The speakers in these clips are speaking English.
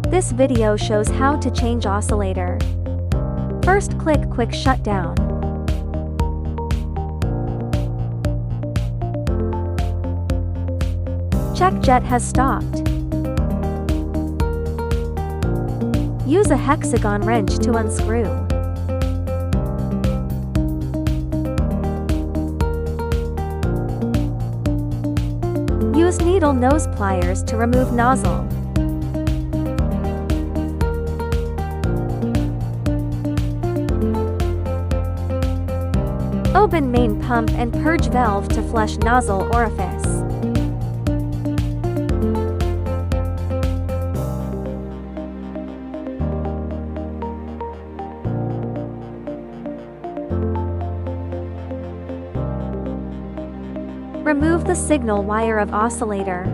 This video shows how to change oscillator. First, click Quick Shutdown. Check jet has stopped. Use a hexagon wrench to unscrew. Use needle nose pliers to remove nozzle. Open main pump and purge valve to flush nozzle orifice. Remove the signal wire of oscillator.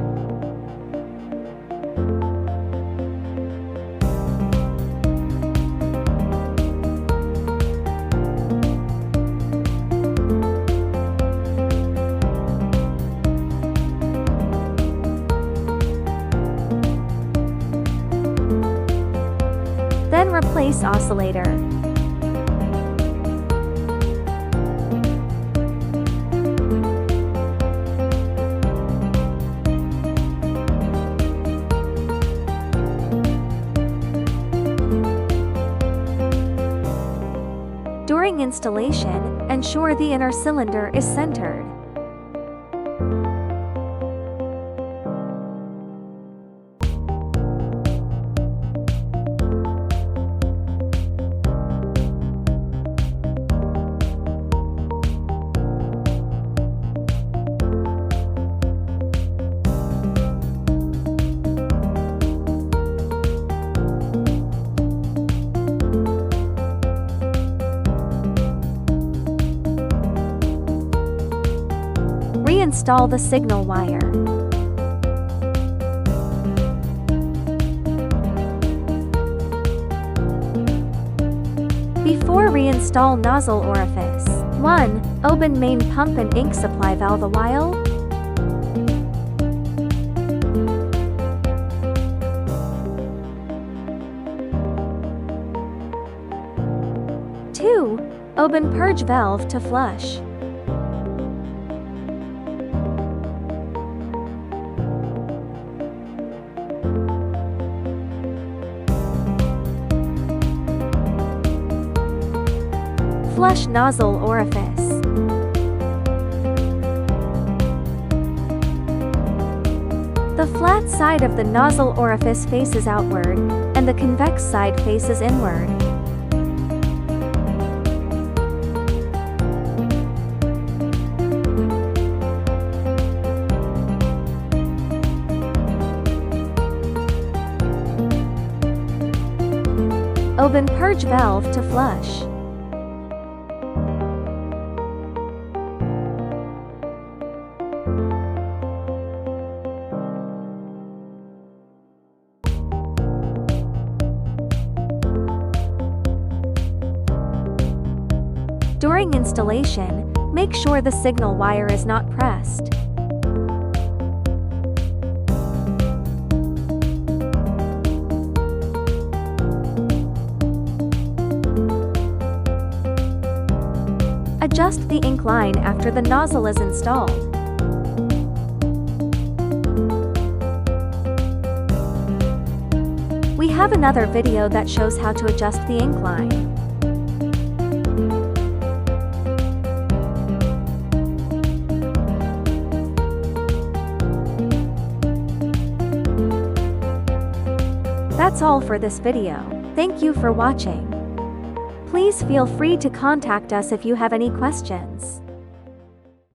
Then replace oscillator. During installation, ensure the inner cylinder is centered. Reinstall the signal wire. Before reinstall nozzle orifice. 1. Open main pump and ink supply valve a while. 2. Open purge valve to flush. 3. Flush nozzle orifice. The flat side of the nozzle orifice faces outward, and the convex side faces inward. Open purge valve to flush. During installation, make sure the signal wire is not pressed. Adjust the ink line after the nozzle is installed. We have another video that shows how to adjust the ink line. That's all for this video. Thank you for watching. Please feel free to contact us if you have any questions.